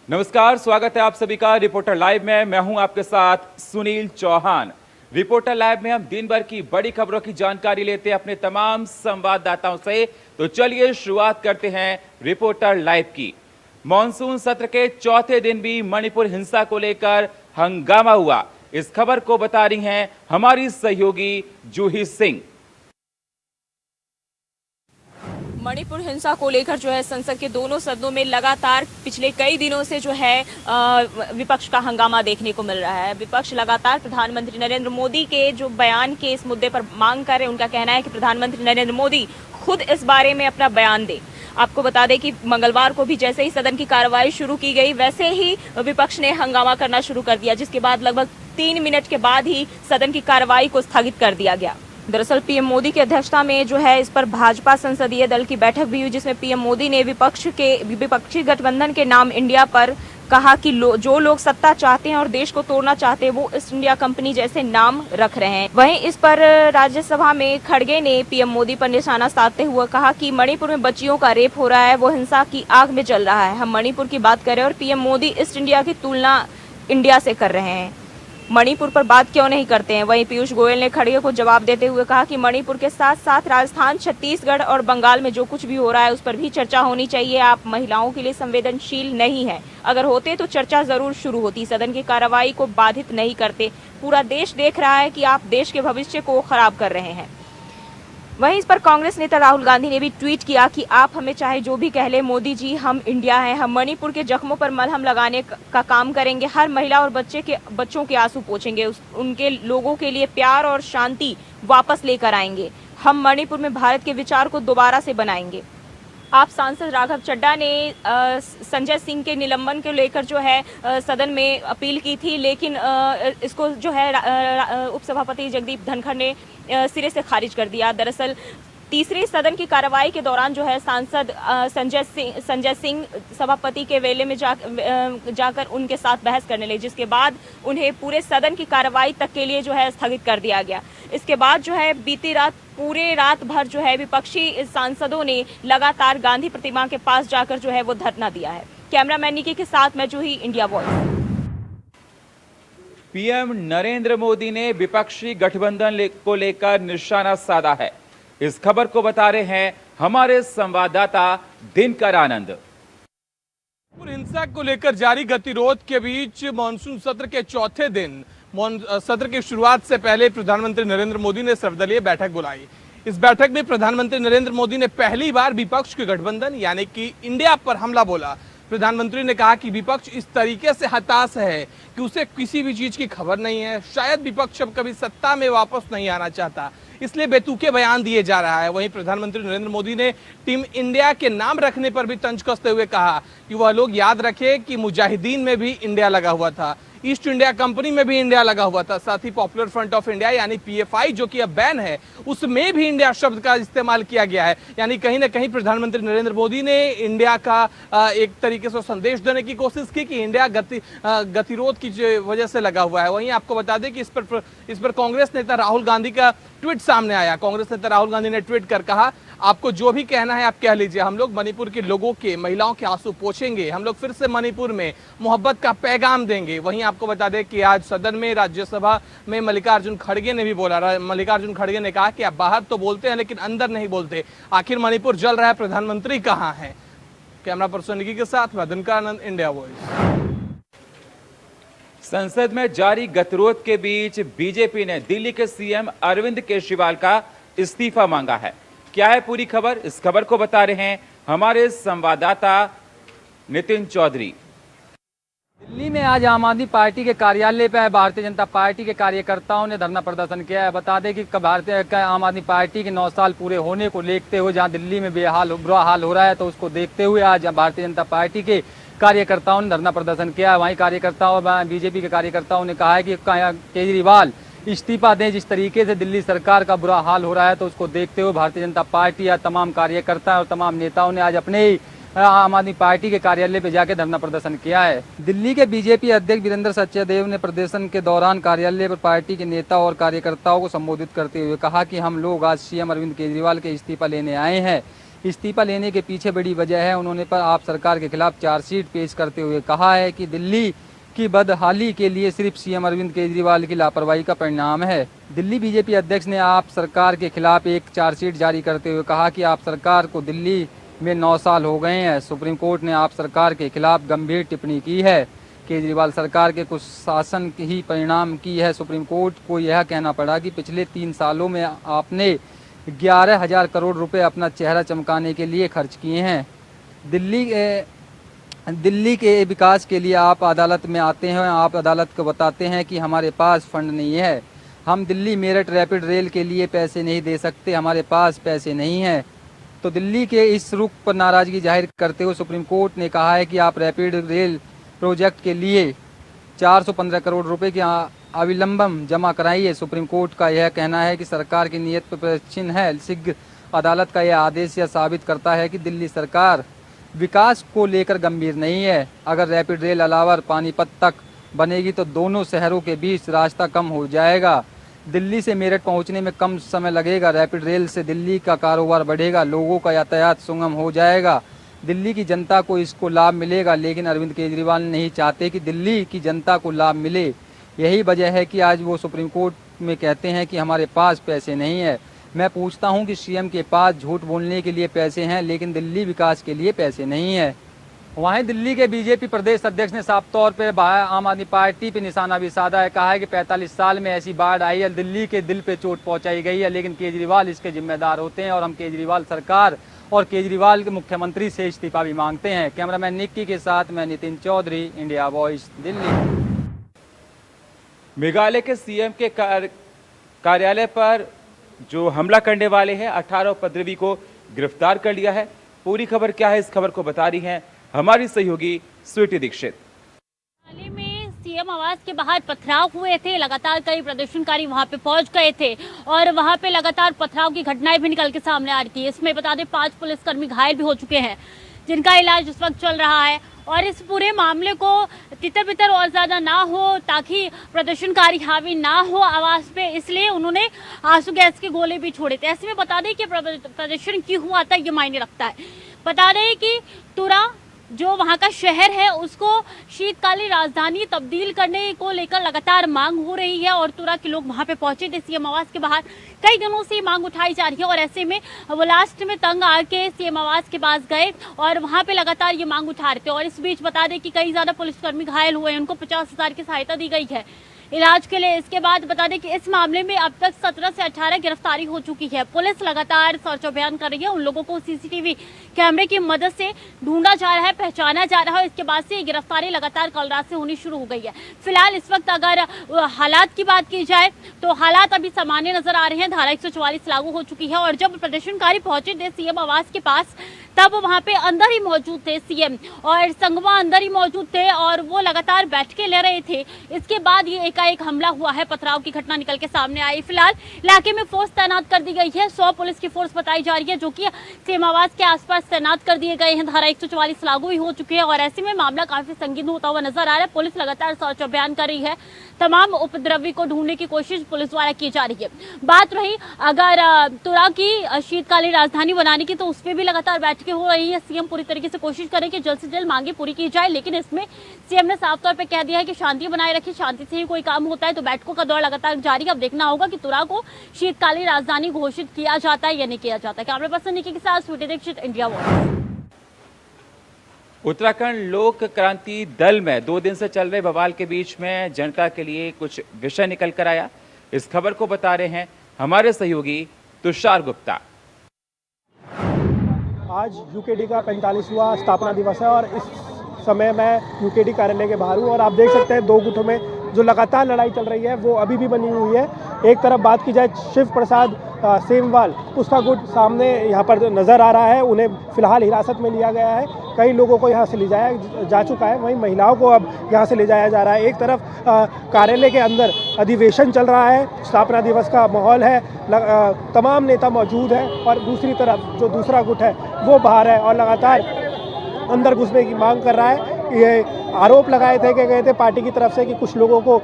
नमस्कार, स्वागत है आप सभी का रिपोर्टर लाइव में। मैं हूं आपके साथ सुनील चौहान। रिपोर्टर लाइव में हम दिन भर की बड़ी खबरों की जानकारी लेते हैं अपने तमाम संवाददाताओं से। तो चलिए शुरुआत करते हैं रिपोर्टर लाइव की। मॉनसून सत्र के चौथे दिन भी मणिपुर हिंसा को लेकर हंगामा हुआ। इस खबर को बता रही हैं हमारी सहयोगी जूही सिंह। मणिपुर हिंसा को लेकर जो है संसद के दोनों सदनों में लगातार पिछले कई दिनों से जो है विपक्ष का हंगामा देखने को मिल रहा है। विपक्ष लगातार प्रधानमंत्री नरेंद्र मोदी के जो बयान के इस मुद्दे पर मांग कर रहे हैं। उनका कहना है कि प्रधानमंत्री नरेंद्र मोदी खुद इस बारे में अपना बयान दे। आपको बता दें कि मंगलवार को भी जैसे ही सदन की कार्रवाई शुरू की गई वैसे ही विपक्ष ने हंगामा करना शुरू कर दिया, जिसके बाद लगभग 3 मिनट के बाद ही सदन की कार्रवाई को स्थगित कर दिया गया। दरअसल पीएम मोदी की अध्यक्षता में जो है इस पर भाजपा संसदीय दल की बैठक भी हुई, जिसमें पीएम मोदी ने विपक्षी गठबंधन के नाम इंडिया पर कहा कि जो लोग सत्ता चाहते हैं और देश को तोड़ना चाहते हैं वो ईस्ट इंडिया कंपनी जैसे नाम रख रहे हैं। वहीं इस पर राज्यसभा में खड़गे ने पीएम मोदी पर निशाना साधते हुए कहा कि मणिपुर में बच्चियों का रेप हो रहा है, वो हिंसा की आग में जल रहा है। हम मणिपुर की बात करें और पीएम मोदी ईस्ट इंडिया की तुलना इंडिया से कर रहे हैं, मणिपुर पर बात क्यों नहीं करते हैं। वहीं पीयूष गोयल ने खड़गे को जवाब देते हुए कहा कि मणिपुर के साथ साथ राजस्थान, छत्तीसगढ़ और बंगाल में जो कुछ भी हो रहा है उस पर भी चर्चा होनी चाहिए। आप महिलाओं के लिए संवेदनशील नहीं है, अगर होते तो चर्चा जरूर शुरू होती, सदन की कार्रवाई को बाधित नहीं करते। पूरा देश देख रहा है कि आप देश के भविष्य को खराब कर रहे हैं। वहीं इस पर कांग्रेस नेता राहुल गांधी ने भी ट्वीट किया कि आप हमें चाहे जो भी कह ले मोदी जी, हम इंडिया हैं, हम मणिपुर के जख्मों पर मलहम लगाने का काम करेंगे, हर महिला और बच्चों के आंसू पोंछेंगे, उनके लोगों के लिए प्यार और शांति वापस लेकर आएंगे, हम मणिपुर में भारत के विचार को दोबारा से बनाएंगे। आप सांसद राघव चड्ढा ने संजय सिंह के निलंबन को लेकर जो है सदन में अपील की थी, लेकिन इसको जो है उपसभापति जगदीप धनखड़ ने सिरे से खारिज कर दिया। दरअसल तीसरी सदन की कार्रवाई के दौरान जो है सांसद संजय सिंह सभापति के वेले में जाकर उनके साथ बहस करने लगे, जिसके बाद उन्हें पूरे सदन की कार्रवाई तक के लिए जो है स्थगित कर दिया गया। इसके बाद जो है बीती रात पूरे रात भर जो है विपक्षी सांसदों ने लगातार गांधी प्रतिमा के पास जाकर जो है वो धरना दिया है। कैमरामैन निकी के साथ मैं Juhi, India voice. PM Narendra Modi ने विपक्षी गठबंधन को लेकर निशाना साधा है। इस खबर को बता रहे हैं हमारे संवाददाता दिनकर आनंद। हिंसा को लेकर जारी गतिरोध के बीच मॉनसून सत्र के चौथे दिन सत्र की शुरुआत से पहले प्रधानमंत्री नरेंद्र मोदी ने सर्वदलीय बैठक बुलाई। इस बैठक में प्रधानमंत्री नरेंद्र मोदी ने पहली बार विपक्ष के गठबंधन यानी कि इंडिया पर हमला बोला। प्रधानमंत्री ने कहा कि विपक्ष इस तरीके से हताश है कि उसे किसी भी चीज की खबर नहीं है, शायद विपक्ष अब कभी सत्ता में वापस नहीं आना चाहता, इसलिए बेतुके बयान दिए जा रहा है। वहीं प्रधानमंत्री नरेंद्र मोदी ने टीम इंडिया के नाम रखने पर भी तंज कसते हुए कहा कि वह लोग याद रखें कि मुजाहिदीन में भी इंडिया लगा हुआ था, ईस्ट इंडिया कंपनी में भी इंडिया लगा हुआ था, साथ ही पॉपुलर फ्रंट ऑफ इंडिया यानी पीएफआई जो कि अब बैन है उसमें भी इंडिया शब्द का इस्तेमाल किया गया है। यानी कहीं ना कहीं प्रधानमंत्री नरेंद्र मोदी ने इंडिया का एक तरीके से संदेश देने की कोशिश की कि इंडिया गतिरोध की वजह से लगा हुआ है। वहीं आपको बता दें कि इस पर कांग्रेस नेता राहुल गांधी का ट्वीट सामने आया। कांग्रेस नेता राहुल गांधी ने ट्वीट कर कहा, आपको जो भी कहना है आप कह लीजिए, हम लोग मणिपुर के लोगों के, महिलाओं के आंसू पोंछेंगे, हम लोग फिर से मणिपुर में मोहब्बत का पैगाम देंगे। वहीं आपको बता दें कि आज सदन में राज्यसभा में मल्लिकार्जुन खड़गे ने भी बोला। मल्लिकार्जुन खड़गे ने कहा कि आप बाहर तो बोलते हैं लेकिन अंदर नहीं बोलते, आखिर मणिपुर जल रहा है, प्रधानमंत्री कहाँ है। कैमरा पर्सन निकी के साथ मैं दिनकर आनंद, इंडिया वॉइस। संसद में जारी गतिरोध के बीच बीजेपी ने दिल्ली के सीएम अरविंद केजरीवाल का इस्तीफा मांगा है। क्या है पूरी खबर, इस खबर को बता रहे हैं हमारे संवाददाता नितिन चौधरी। दिल्ली में आज आम आदमी पार्टी के कार्यालय पर भारतीय जनता पार्टी के कार्यकर्ताओं ने धरना प्रदर्शन किया है। बता दें कि आम आदमी पार्टी के 9 साल पूरे होने को देखते हुए जहां दिल्ली में बुरा हाल हो रहा है, तो उसको देखते हुए आज भारतीय जनता पार्टी के कार्यकर्ताओं ने धरना प्रदर्शन किया है। वहीं कार्यकर्ताओं, बीजेपी के कार्यकर्ताओं ने कहा है कि केजरीवाल इस्तीफा दें। जिस तरीके से दिल्ली सरकार का बुरा हाल हो रहा है, तो उसको देखते हुए भारतीय जनता पार्टी या तमाम कार्यकर्ता और तमाम नेताओं ने आज अपने ही आम आदमी पार्टी के कार्यालय पे जाकर धरना प्रदर्शन किया है। दिल्ली के बीजेपी अध्यक्ष वीरेंद्र सचदेव ने प्रदर्शन के दौरान कार्यालय पर पार्टी के नेता और कार्यकर्ताओं को संबोधित करते हुए कहा कि हम लोग आज सीएम अरविंद केजरीवाल के इस्तीफा लेने आए हैं। इस्तीफा लेने के पीछे बड़ी वजह है उन्होंने पर आप सरकार के खिलाफ चार्जशीट पेश करते हुए कहा है कि दिल्ली की बदहाली के लिए सिर्फ सीएम अरविंद केजरीवाल की लापरवाही का परिणाम है। दिल्ली बीजेपी अध्यक्ष ने आप सरकार के खिलाफ एक चार्जशीट जारी करते हुए कहा कि आप सरकार को दिल्ली में 9 साल हो गए हैं। सुप्रीम कोर्ट ने आप सरकार के खिलाफ गंभीर टिप्पणी की है। केजरीवाल सरकार के कुछ शासन ही परिणाम की है। सुप्रीम कोर्ट को यह कहना पड़ा कि पिछले 3 सालों में आपने 11,000 करोड़ रुपए अपना चेहरा चमकाने के लिए खर्च किए हैं। दिल्ली के विकास के लिए आप अदालत में आते हैं, आप अदालत को बताते हैं कि हमारे पास फंड नहीं है, हम दिल्ली मेरठ रैपिड रेल के लिए पैसे नहीं दे सकते, हमारे पास पैसे नहीं हैं। तो दिल्ली के इस रुख पर नाराजगी जाहिर करते हुए सुप्रीम कोर्ट ने कहा है कि आप रैपिड रेल प्रोजेक्ट के लिए 415 करोड़ रुपए की अविलंबन जमा कराइए। सुप्रीम कोर्ट का यह कहना है कि सरकार की नीयत पर प्रश्न है। शीघ्र अदालत का यह आदेश यह साबित करता है कि दिल्ली सरकार विकास को लेकर गंभीर नहीं है। अगर रैपिड रेल अलावर पानीपत तक बनेगी तो दोनों शहरों के बीच रास्ता कम हो जाएगा, दिल्ली से मेरठ पहुंचने में कम समय लगेगा, रैपिड रेल से दिल्ली का कारोबार बढ़ेगा, लोगों का यातायात सुगम हो जाएगा, दिल्ली की जनता को इसको लाभ मिलेगा। लेकिन अरविंद केजरीवाल नहीं चाहते कि दिल्ली की जनता को लाभ मिले। यही वजह है कि आज वो सुप्रीम कोर्ट में कहते हैं कि हमारे पास पैसे नहीं है। मैं पूछता हूं कि सीएम के पास झूठ बोलने के लिए पैसे हैं लेकिन दिल्ली विकास के लिए पैसे नहीं है। वहीं दिल्ली के बीजेपी प्रदेश अध्यक्ष ने साफ तौर पर आम आदमी पार्टी पे निशाना भी साधा है। कहा है कि 45 साल में ऐसी बाढ़ आई है, दिल्ली के दिल पे चोट पहुंचाई गई है, लेकिन केजरीवाल इसके जिम्मेदार होते हैं और हम केजरीवाल सरकार और केजरीवाल के मुख्यमंत्री से इस्तीफा भी मांगते हैं। कैमरामैन निक्की के साथ मैं नितिन चौधरी, इंडिया वॉइस, दिल्ली। मेघालय के सीएम के कार्यालय पर जो हमला करने वाले हैं 18 उपद्रवी को गिरफ्तार कर लिया है। पूरी खबर क्या है, इस खबर को बता रही हैं हमारी सहयोगी स्वीटी दीक्षित। हाल ही में सीएम आवास के बाहर पथराव हुए थे, लगातार कई प्रदर्शनकारी वहां पे पहुंच गए थे और वहां पे लगातार पथराव की घटनाएं भी निकल के सामने आ रही थी। इसमें बता दें 5 पुलिसकर्मी घायल भी हो चुके हैं जिनका इलाज इस वक्त चल रहा है और इस पूरे मामले को तितर बितर और ज्यादा ना हो ताकि प्रदर्शनकारी हावी ना हो आवास पे, इसलिए उन्होंने आंसू गैस के गोले भी छोड़े थे। ऐसे में बता दें कि प्रदर्शन क्यों हुआ था ये मायने रखता है। बता दें कि तुरा जो वहां का शहर है उसको शीतकालीन राजधानी तब्दील करने को लेकर लगातार मांग हो रही है और तुरा के लोग वहां पे पहुंचे थे सीएम आवास के बाहर। कई दिनों से मांग उठाई जा रही है और ऐसे में वो लास्ट में तंग आके सीएम आवास के पास गए और वहां पे लगातार ये मांग उठा रहे थे। और इस बीच बता दें कि कई ज्यादा पुलिसकर्मी घायल हुए हैं, उनको 50,000 की सहायता दी गई है इलाज के लिए। इसके बाद बता दें कि इस मामले में अब तक 17 से 18 गिरफ्तारी हो चुकी है। पुलिस लगातार सर्च अभियान कर रही है, उन लोगों को सीसीटीवी कैमरे की मदद से ढूंढा जा रहा है, पहचाना जा रहा है। इसके बाद से गिरफ्तारी लगातार कल रात से होनी शुरू हो गई है। फिलहाल इस वक्त अगर हालात की बात की जाए तो हालात अभी सामान्य नजर आ रहे हैं। धारा 144 लागू हो चुकी है और जब प्रदर्शनकारी पहुंचे थे सीएम आवास के पास तब वहां पे अंदर ही मौजूद थे सीएम और संगवा अंदर ही मौजूद थे और वो लगातार बैठ के ले रहे थे। इसके बाद ये एकाएक हमला हुआ है, पथराव की घटना निकल के सामने आई। फिलहाल इलाके में फोर्स तैनात कर दी गई है, 100 पुलिस की फोर्स बताई जा रही है जो कि सीएम आवास के आसपास तैनात कर दिए गए हैं। धारा 144 लागू ही हो चुकी है और ऐसे में मामला काफी संगीन होता हुआ नजर आ रहा है। पुलिस लगातार सर्च अभियान कर रही है, तमाम उपद्रवी को ढूंढने की कोशिश पुलिस द्वारा की जा रही है। बात रही अगर तुरा की शीतकालीन राजधानी बनाने की तो उस पर भी लगातार बैठकें हो रही है। सीएम पूरी तरीके से कोशिश करें कि जल्द से जल्द मांगे पूरी की जाए, लेकिन इसमें सीएम ने साफ तौर पे कह दिया है कि शांति बनाए रखी, शांति से ही कोई काम होता है। तो बैठकों का दौर लगातार जारी है। अब देखना होगा कि तुरा को शीतकालीन राजधानी घोषित किया जाता है या नहीं किया जाता है। कैमरा पर्सन निकी के साथ स्वीटी दीक्षित, इंडिया वॉइस। उत्तराखंड लोक क्रांति दल में 2 दिन से चल रहे बवाल के बीच में जनता के लिए कुछ विषय निकल कर आया। इस खबर को बता रहे हैं हमारे सहयोगी तुषार गुप्ता। आज यूकेडी का 45वां स्थापना दिवस है और इस समय मैं यूकेडी कार्यालय के बाहर हूँ और आप देख सकते हैं 2 गुटों में जो लगातार लड़ाई चल रही है वो अभी भी बनी हुई है। एक तरफ बात की जाए शिव प्रसाद सेमवाल, उसका गुट सामने यहाँ पर नज़र आ रहा है, उन्हें फिलहाल हिरासत में लिया गया है। कई लोगों को यहाँ से ले जाया जा चुका है, वहीं महिलाओं को अब यहाँ से ले जाया जा रहा है। एक तरफ कार्यालय के अंदर अधिवेशन चल रहा है, स्थापना दिवस का माहौल है, तमाम नेता मौजूद हैं और दूसरी तरफ जो दूसरा गुट है वो बाहर है और लगातार अंदर घुसने की मांग कर रहा है। ये आरोप लगाए थे कि गए थे पार्टी की तरफ से कि कुछ लोगों को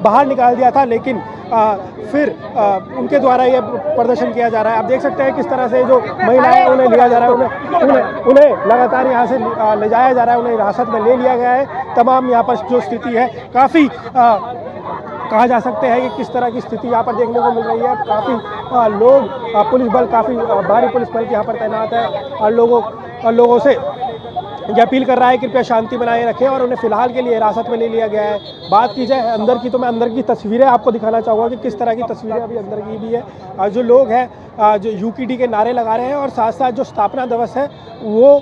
बाहर निकाल दिया था, लेकिन फिर उनके द्वारा ये प्रदर्शन किया जा रहा है। आप देख सकते हैं किस तरह से जो महिलाएं उन्हें लिया जा रहा है, उन्हें लगातार यहाँ से ले जाया जा रहा है, उन्हें हिरासत में ले लिया गया है। तमाम यहाँ पर जो स्थिति है काफ़ी कहा जा सकते हैं कि किस तरह की स्थिति यहाँ पर देखने को मिल रही है। काफ़ी लोग, पुलिस बल, काफ़ी भारी पुलिस बल यहाँ पर तैनात है और लोगों से ये अपील कर रहा है कि कृपया शांति बनाए रखें और उन्हें फिलहाल के लिए हिरासत में ले लिया गया है। बात की जाए अंदर की, तो मैं अंदर की तस्वीरें आपको दिखाना चाहूँगा कि किस तरह की तस्वीरें अभी अंदर की भी है। जो लोग हैं जो यूकेडी के नारे लगा रहे हैं और साथ साथ जो स्थापना दिवस है वो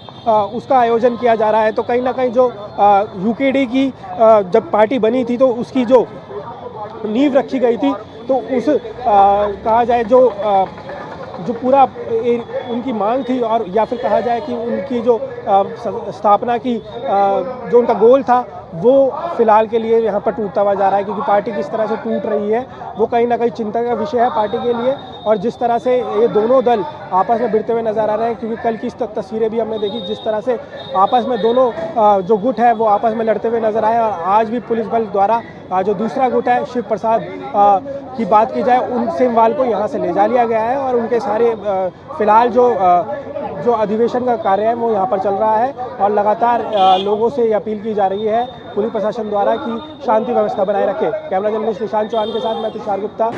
उसका आयोजन किया जा रहा है। तो कहीं ना कहीं जो यूकेडी की जब पार्टी बनी थी तो उसकी जो नींव रखी गई थी, तो उस कहा जाए जो पूरा उनकी मांग थी, और या फिर कहा जाए कि उनकी जो स्थापना की जो उनका गोल था वो फिलहाल के लिए यहाँ पर टूटता हुआ जा रहा है, क्योंकि पार्टी किस तरह से टूट रही है वो कहीं ना कहीं चिंता का विषय है पार्टी के लिए। और जिस तरह से ये दोनों दल आपस में भिड़ते हुए नजर आ रहे हैं, क्योंकि कल की तस्वीरें भी हमने देखी जिस तरह से आपस में दोनों जो गुट है वो आपस में लड़ते हुए नजर आए। और आज भी पुलिस बल द्वारा जो दूसरा गुट है शिव प्रसाद की बात की जाए, उन सिमवाल को यहाँ से ले जा लिया गया है और उनके सारे फिलहाल जो अधिवेशन का कार्य है वो यहाँ पर चल रहा है। और लगातार लोगों से ये अपील की जा रही है पुलिस प्रशासन द्वारा कि शांति व्यवस्था बनाए रखे। कैमरा जर्नलिस्ट निशांत चौहान के साथ मैं तुषार गुप्ता।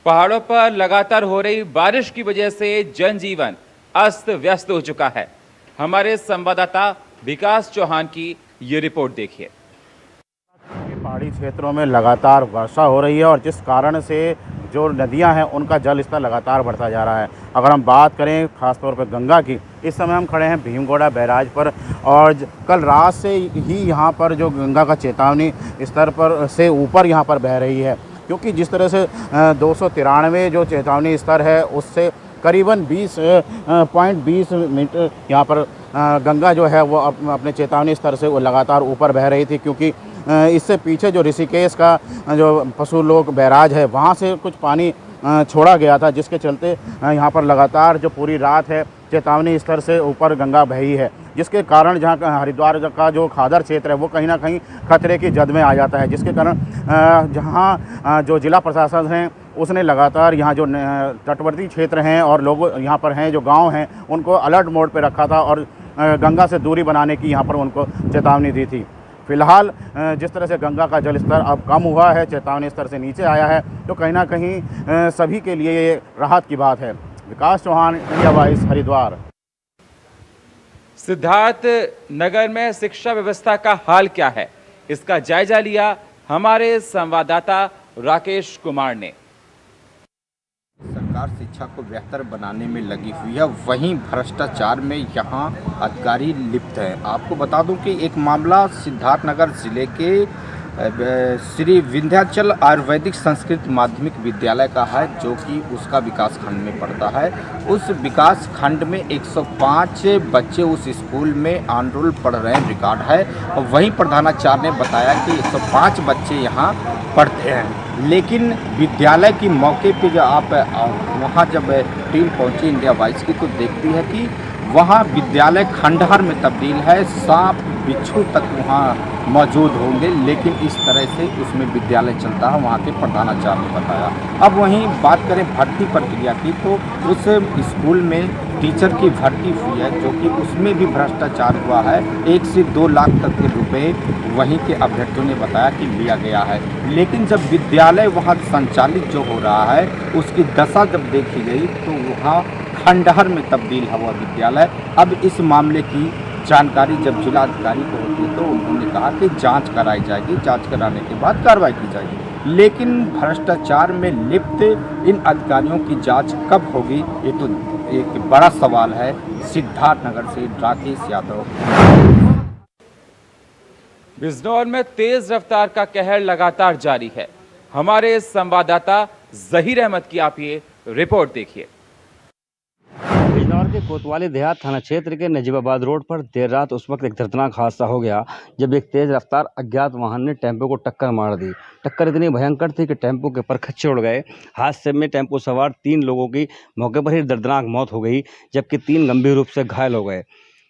पहाड़ों पर लगातार हो रही बारिश की वजह से जनजीवन अस्त व्यस्त हो चुका है। हमारे संवाददाता विकास चौहान की ये रिपोर्ट देखिए। पहाड़ी क्षेत्रों में लगातार वर्षा हो रही है और जिस कारण से जो नदियां हैं उनका जल स्तर लगातार बढ़ता जा रहा है। अगर हम बात करें खासतौर पर गंगा की, इस समय हम खड़े हैं भीमगोड़ा बैराज पर और कल रात से ही यहाँ पर जो गंगा का चेतावनी स्तर पर से ऊपर यहाँ पर बह रही है, क्योंकि जिस तरह से 293 जो चेतावनी स्तर है उससे करीबन 20.20 मीटर यहाँ पर गंगा जो है वो अपने चेतावनी स्तर से वो लगातार ऊपर बह रही थी। क्योंकि इससे पीछे जो ऋषिकेश का जो पशु लोक बैराज है वहाँ से कुछ पानी छोड़ा गया था, जिसके चलते यहाँ पर लगातार जो पूरी रात है चेतावनी स्तर से ऊपर गंगा बही है, जिसके कारण जहाँ हरिद्वार का जो खादर क्षेत्र है वो कहीं ना कहीं खतरे की जद में आ जाता है। जिसके कारण जहाँ जो जिला प्रशासन है उसने लगातार यहाँ जो तटवर्ती क्षेत्र हैं और लोग यहाँ पर हैं जो गांव हैं उनको अलर्ट मोड पे रखा था और गंगा से दूरी बनाने की यहाँ पर उनको चेतावनी दी थी। फिलहाल जिस तरह से गंगा का जल स्तर अब कम हुआ है, चेतावनी स्तर से नीचे आया है, तो कहीं ना कहीं सभी के लिए ये राहत की बात है। विकास चौहान, इंडिया वॉइस, हरिद्वार। सिद्धार्थ नगर में शिक्षा व्यवस्था का हाल क्या है, इसका जायजा लिया हमारे संवाददाता राकेश कुमार ने। सरकार शिक्षा को बेहतर बनाने में लगी हुई है, वहीं भ्रष्टाचार में यहाँ अधिकारी लिप्त हैं। आपको बता दूं कि एक मामला सिद्धार्थनगर जिले के श्री विंध्याचल आयुर्वेदिक संस्कृत माध्यमिक विद्यालय का है, जो कि उसका विकास खंड में पड़ता है। उस विकास खंड में 105 बच्चे उस स्कूल में ऑन रोल पढ़ रहे हैं, रिकॉर्ड है। और वहीं प्रधानाचार्य ने बताया कि 105 बच्चे यहाँ पढ़ते हैं, लेकिन विद्यालय की मौके पे जब आप वहाँ जब टीम पहुँची इंडिया वॉइस की, तो देखती है कि वहाँ विद्यालय खंडहर में तब्दील है, सांप बिच्छू तक वहाँ मौजूद होंगे, लेकिन इस तरह से उसमें विद्यालय चलता है, वहाँ के प्रधानाचार्य ने बताया। अब वहीं बात करें भर्ती प्रक्रिया की, तो उस स्कूल में टीचर की भर्ती हुई है, जो कि उसमें भी भ्रष्टाचार हुआ है। 1 से 2 लाख तक के रुपए वहीं के अभ्यर्थियों ने बताया कि लिया गया है। लेकिन जब विद्यालय वहाँ संचालित जो हो रहा है उसकी दशा जब देखी गई, तो वहाँ खंडहर में तब्दील हुआ विद्यालय। अब इस मामले की जानकारी जब जिलाधिकारी को होती तो उन्होंने कहा कि जांच कराई जाएगी, जांच कराने के बाद कार्रवाई की जाएगी। लेकिन भ्रष्टाचार में लिप्त इन अधिकारियों की जांच कब होगी, ये तो एक बड़ा सवाल है। सिद्धार्थनगर से राकेश यादव। बिजनौर में तेज रफ्तार का कहर लगातार जारी है। हमारे संवाददाता जहीर अहमद की आप ये रिपोर्ट देखिए। बिजनौर के कोतवाली देहात थाना क्षेत्र के नजीबाबाद रोड पर देर रात उस वक्त एक दर्दनाक हादसा हो गया जब एक तेज रफ्तार अज्ञात वाहन ने टेम्पो को टक्कर मार दी। टक्कर इतनी भयंकर थी कि टेम्पो के परखच्चे उड़ गए। हादसे में टेम्पो सवार 3 लोगों की मौके पर ही दर्दनाक मौत हो गई, जबकि 3 गंभीर रूप से घायल हो गए।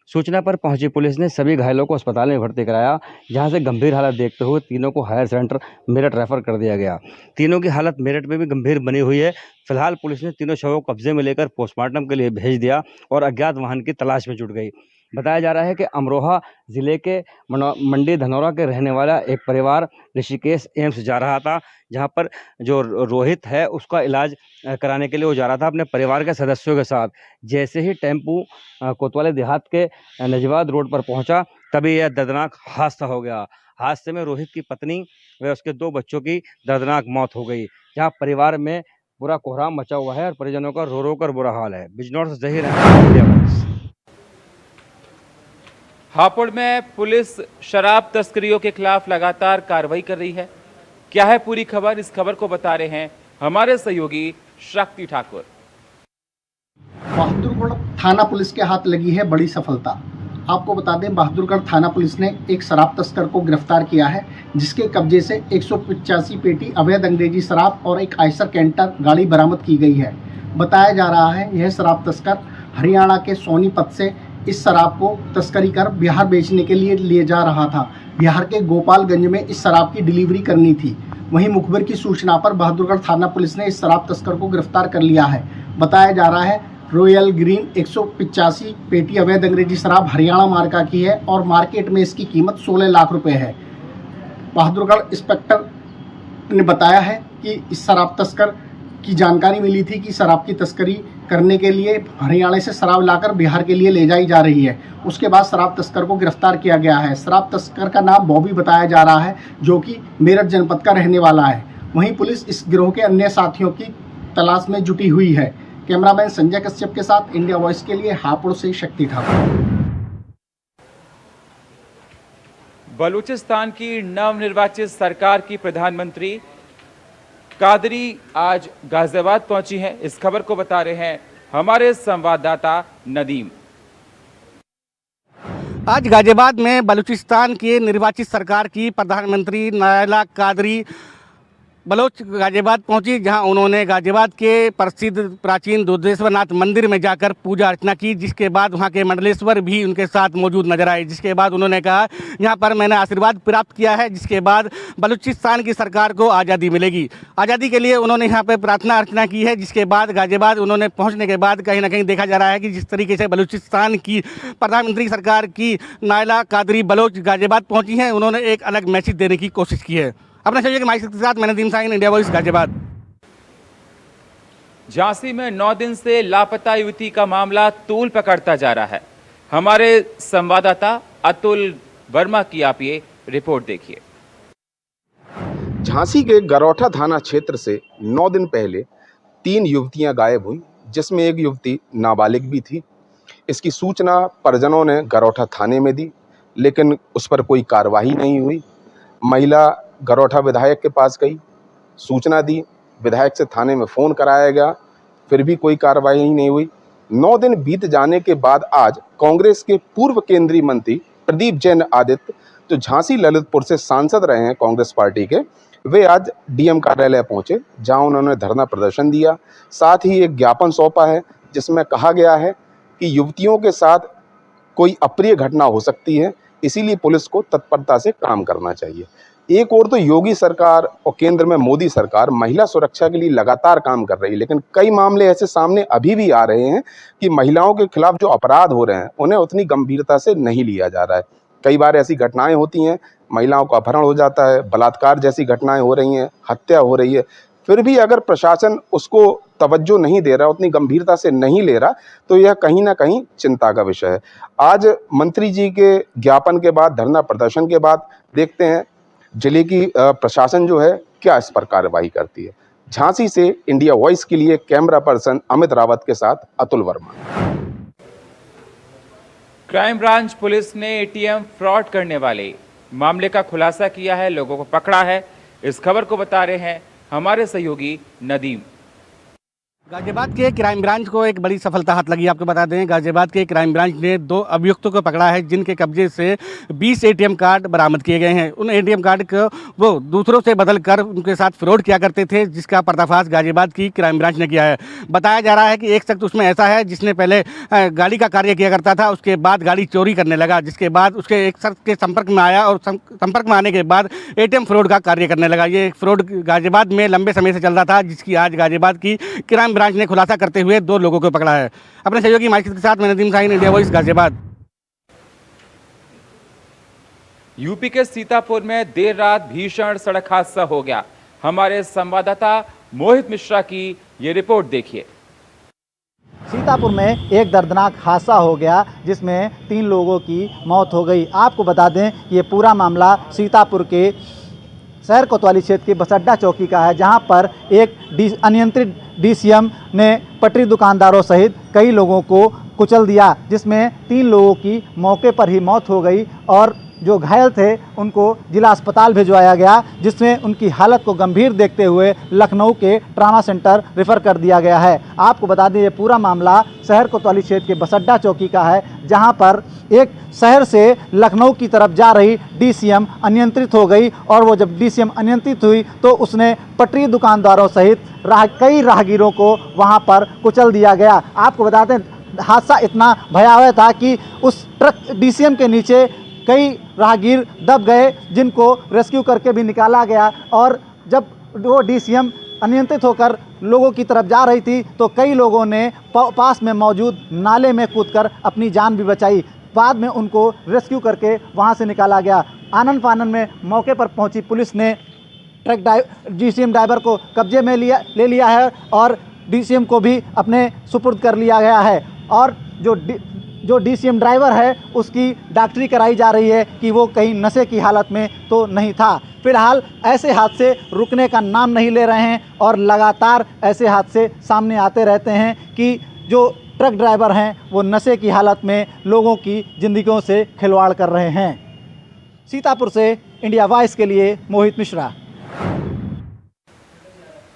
सूचना पर पहुंची पुलिस ने सभी घायलों को अस्पताल में भर्ती कराया, जहां से गंभीर हालत देखते हुए तीनों को हायर सेंटर मेरठ रेफर कर दिया गया। तीनों की हालत मेरठ में भी गंभीर बनी हुई है। फिलहाल पुलिस ने तीनों शवों को कब्जे में लेकर पोस्टमार्टम के लिए भेज दिया और अज्ञात वाहन की तलाश में जुट गई। बताया जा रहा है कि अमरोहा जिले के मंडी धनौरा के रहने वाला एक परिवार ऋषिकेश एम्स जा रहा था, जहां पर जो रोहित है उसका इलाज कराने के लिए वो जा रहा था अपने परिवार के सदस्यों के साथ। जैसे ही टेम्पू कोतवाली देहात के नजीबाबाद रोड पर पहुंचा, तभी यह दर्दनाक हादसा हो गया। हादसे में रोहित की पत्नी व उसके 2 बच्चों की दर्दनाक मौत हो गई, जहां परिवार में पूरा कोहराम मचा हुआ है और परिजनों का रो रो कर बुरा हाल है। बिजनौर से जहीर अहमद। हापुड़ में पुलिस शराब तस्करियों के खिलाफ लगातार कार्रवाई कर रही है। क्या है पूरी खबर, इस खबर को बता रहे हैं हमारे सहयोगी शक्ति ठाकुर। बहादुरगढ़ थाना पुलिस के हाथ लगी है बड़ी सफलता। आपको बता दें, बहादुरगढ़ थाना पुलिस ने एक शराब तस्कर को गिरफ्तार किया है, जिसके कब्जे से 185 पेटी अवैध अंग्रेजी शराब और एक आयशर कैंटर गाड़ी बरामद की गई है। बताया जा रहा है यह शराब तस्कर हरियाणा के सोनीपत से इस शराब को तस्करी कर बिहार बेचने के लिए ले जा रहा था। बिहार के गोपालगंज में इस शराब की डिलीवरी करनी थी। वहीं मुखबिर की सूचना पर बहादुरगढ़ थाना पुलिस ने इस शराब तस्कर को गिरफ्तार कर लिया है। बताया जा रहा है रॉयल ग्रीन 185 पेटी अवैध अंग्रेजी शराब हरियाणा मार्का की है और मार्केट में इसकी कीमत 16 लाख रुपए है। बहादुरगढ़ इंस्पेक्टर ने बताया है कि इस शराब तस्कर की जानकारी मिली थी कि शराब की तस्करी करने के लिए हरियाणा से शराब लाकर बिहार के लिए ले जाई जा रही है। उसके बाद शराब तस्कर को गिरफ्तार किया गया है। शराब तस्कर का नाम बॉबी बताया जा रहा है, जो कि मेरठ जनपद का रहने वाला है। वहीं पुलिस इस गिरोह के अन्य साथियों की तलाश में जुटी हुई है। कैमरामैन संजय कश्यप के साथ इंडिया वॉइस के लिए हापुड़ से शक्ति ठाकुर। बलूचिस्तान की नवनिर्वाचित सरकार की प्रधानमंत्री कादरी आज गाजियाबाद पहुंची हैं। इस खबर को बता रहे हैं हमारे संवाददाता नदीम। आज गाजियाबाद में बलूचिस्तान की निर्वाचित सरकार की प्रधानमंत्री नायला कादरी बलोच गाजियाबाद पहुंची, जहां उन्होंने गाजियाबाद के प्रसिद्ध प्राचीन दुधेश्वरनाथ मंदिर में जाकर पूजा अर्चना की, जिसके बाद वहां के मंडलेश्वर भी उनके साथ मौजूद नजर आए। जिसके बाद उन्होंने कहा, यहां पर मैंने आशीर्वाद प्राप्त किया है, जिसके बाद बलूचिस्तान की सरकार को आज़ादी मिलेगी। आज़ादी के लिए उन्होंने यहां पर प्रार्थना अर्चना की है। जिसके बाद गाजियाबाद उन्होंने पहुँचने के बाद कहीं ना कहीं देखा जा रहा है कि जिस तरीके से बलूचिस्तान की प्रधानमंत्री सरकार की नायला कादरी बलोच गाजियाबाद पहुँची हैं, उन्होंने एक अलग मैसेज देने की कोशिश की है। अपने सहयोगी माइक के साथ मैंने नदीम साइन, इंडिया वॉइस, गाजियाबाद। झांसी में 9 दिन से लापता युवती का मामला तूल पकड़ता जा रहा है। हमारे संवाददाता अतुल वर्मा की आप ये रिपोर्ट देखिए। झांसी के गरौठा थाना क्षेत्र से 9 दिन पहले 3 युवतियां गायब हुई, जिसमें एक युवती नाबालिग भी थी। इसकी सूचना परिजनों ने गरौठा थाने में दी, लेकिन उस पर कोई कार्रवाई नहीं हुई। महिला गरौठा विधायक के पास गई, सूचना दी, विधायक से थाने में फ़ोन कराया गया, फिर भी कोई कार्रवाई नहीं हुई। 9 दिन बीत जाने के बाद आज कांग्रेस के पूर्व केंद्रीय मंत्री प्रदीप जैन आदित्य, जो झांसी ललितपुर से सांसद रहे हैं कांग्रेस पार्टी के, वे आज डीएम कार्यालय पहुंचे, जहां उन्होंने धरना प्रदर्शन दिया। साथ ही एक ज्ञापन सौंपा है, जिसमें कहा गया है कि युवतियों के साथ कोई अप्रिय घटना हो सकती है, इसीलिए पुलिस को तत्परता से काम करना चाहिए। एक और तो योगी सरकार और केंद्र में मोदी सरकार महिला सुरक्षा के लिए लगातार काम कर रही है, लेकिन कई मामले ऐसे सामने अभी भी आ रहे हैं कि महिलाओं के खिलाफ जो अपराध हो रहे हैं उन्हें उतनी गंभीरता से नहीं लिया जा रहा है। कई बार ऐसी घटनाएं होती हैं, महिलाओं का अपहरण हो जाता है, बलात्कार जैसी घटनाएं हो रही हैं, हत्या हो रही है, फिर भी अगर प्रशासन उसको तवज्जो नहीं दे रहा, उतनी गंभीरता से नहीं ले रहा, तो यह कहीं ना कहीं चिंता का विषय है। आज मंत्री जी के ज्ञापन के बाद, धरना प्रदर्शन के बाद देखते हैं जिले की प्रशासन जो है क्या इस पर कार्रवाई करती है। झांसी से इंडिया वॉइस के लिए कैमरा पर्सन अमित रावत के साथ Atul Verma. Crime branch police ने एटीएम फ्रॉड करने वाले मामले का खुलासा किया है, लोगों को पकड़ा है। इस खबर को बता रहे हैं हमारे सहयोगी नदीम। गाजियाबाद के क्राइम ब्रांच को एक बड़ी सफलता हाथ लगी। आपको बता दें, गाजियाबाद के क्राइम ब्रांच ने 2 अभियुक्तों को पकड़ा है जिनके कब्जे से 20 एटीएम कार्ड बरामद किए गए हैं। उन एटीएम कार्ड को वो दूसरों से बदल कर उनके साथ फ्रॉड किया करते थे, जिसका पर्दाफाश गाजियाबाद की क्राइम ब्रांच ने किया है। बताया जा रहा है कि एक शख्स उसमें ऐसा है जिसने पहले गाड़ी का कार्य किया करता था, उसके बाद गाड़ी चोरी करने लगा, जिसके बाद उसके एक शख्स के संपर्क में आया और संपर्क में आने के बाद एटीएम फ्रॉड का कार्य करने लगा। ये फ्रॉड गाजियाबाद में लंबे समय से चल रहा था, जिसकी आज गाजियाबाद की क्राइम ब्रांच ने खुलासा करते हुए 2 लोगों को पकड़ा है। अपने सहयोगी माइक के साथ मैं Nadeem Shaheen, India Voice, Ghaziabad. UP के सीतापुर में देर रात भीषण सड़क हादसा हो गया। हमारे संवाददाता मोहित मिश्रा की ये रिपोर्ट देखिए। सीतापुर में एक दर्दनाक हादसा हो गया जिसमें 3 लोगों की मौत हो गई। आपको बता दें ये पूरा मामला सीतापुर के शहर कोतवाली क्षेत्र की बसअड्डा चौकी का है, जहां पर एक अनियंत्रित डीसीएम ने पटरी दुकानदारों सहित कई लोगों को कुचल दिया, जिसमें 3 लोगों की मौके पर ही मौत हो गई और जो घायल थे उनको जिला अस्पताल भिजवाया गया, जिसमें उनकी हालत को गंभीर देखते हुए लखनऊ के ट्रामा सेंटर रेफर कर दिया गया है। आपको बता दें ये पूरा मामला शहर कोतवाली क्षेत्र के बसअड्डा चौकी का है, जहां पर एक शहर से लखनऊ की तरफ जा रही डीसीएम अनियंत्रित हो गई और वो जब डीसीएम अनियंत्रित हुई तो उसने पटरी दुकानदारों सहित कई राहगीरों को वहां पर कुचल दिया गया। आपको बता दें हादसा इतना भयावह था कि उस ट्रक डीसीएम के नीचे कई राहगीर दब गए, जिनको रेस्क्यू करके भी निकाला गया और जब वो डीसीएम अनियंत्रित होकर लोगों की तरफ जा रही थी तो कई लोगों ने पास में मौजूद नाले में कूदकर अपनी जान भी बचाई। बाद में उनको रेस्क्यू करके वहां से निकाला गया। आनन फानन में मौके पर पहुंची पुलिस ने डीसीएम ड्राइवर को कब्जे में ले लिया है और डीसीएम को भी अपने सुपुर्द कर लिया गया है और जो डीसीएम ड्राइवर है उसकी डॉक्टरी कराई जा रही है कि वो कहीं नशे की हालत में तो नहीं था। फिलहाल ऐसे हादसे रुकने का नाम नहीं ले रहे हैं और लगातार ऐसे हादसे सामने आते रहते हैं कि जो ट्रक ड्राइवर हैं वो नशे की हालत में लोगों की ज़िंदगियों से खिलवाड़ कर रहे हैं। सीतापुर से इंडिया वॉइस के लिए मोहित मिश्रा।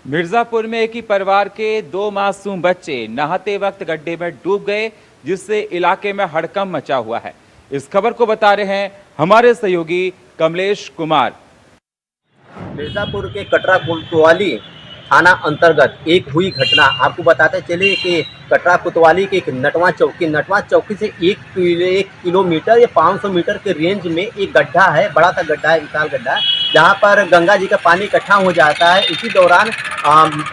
मिर्जापुर में एक ही परिवार के 2 मासूम बच्चे नहाते वक्त गड्ढे में डूब गए, जिससे इलाके में हड़कंप मचा हुआ है। इस खबर को बता रहे हैं हमारे सहयोगी कमलेश कुमार। मिर्जापुर के कटरा कोतवाली थाना अंतर्गत एक हुई घटना। आपको बताते चले कि कटरा कोतवाली के एक नटवा चौकी से 1 किलोमीटर या 500 मीटर के रेंज में एक गड्ढा है, बड़ा सा गड्ढा है, विशाल गड्ढा है, जहाँ पर गंगा जी का पानी इकट्ठा हो जाता है। इसी दौरान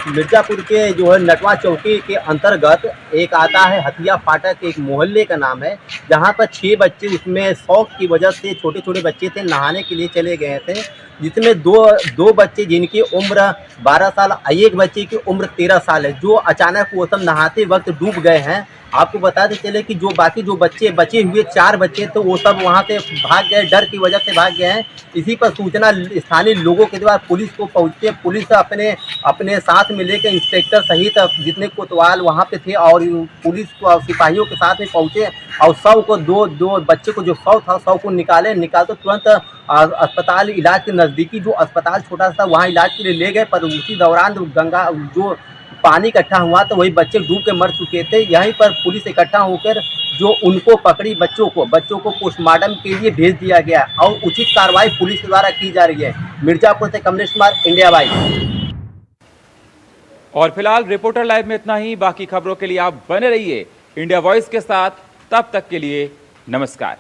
मिर्जापुर के जो है नटवा चौकी के अंतर्गत एक आता है हथिया फाटक, एक मोहल्ले का नाम है, जहाँ पर 6 बच्चे उसमें शौक की वजह से छोटे छोटे बच्चे थे, नहाने के लिए चले गए थे, जिसमें दो बच्चे जिनकी उम्र 12 साल, एक बच्चे की उम्र 13 साल है, जो अचानक वो सब नहाते वक्त डूब गए हैं। आपको बताते चले कि जो बाकी जो बच्चे बचे हुए 4 बच्चे तो वो सब वहाँ से भाग गए, डर की वजह से भाग गए हैं। इसी पर सूचना स्थानीय लोगों के द्वारा पुलिस को पहुँचे। पुलिस अपने साथ में लेकर इंस्पेक्टर सहित जितने कोतवाल वहाँ पे थे और पुलिस को सिपाहियों के साथ में पहुँचे और शव को दो बच्चे को जो शव था शव को निकालते तुरंत अस्पताल इलाज के नज़दीकी जो अस्पताल छोटा सा वहाँ इलाज के लिए ले गए, पर उसी दौरान गंगा जो पानी इकट्ठा हुआ तो वही बच्चे डूब के मर चुके थे। यहीं पर पुलिस इकट्ठा होकर जो उनको पकड़ी बच्चों को पोस्टमार्टम के लिए भेज दिया गया और उचित कार्रवाई पुलिस द्वारा की जा रही है। मिर्जापुर से कमलेश कुमार, इंडिया वॉइस। और फिलहाल रिपोर्टर लाइव में इतना ही। बाकी खबरों के लिए आप बने रहिए इंडिया वॉइस के साथ। तब तक के लिए नमस्कार।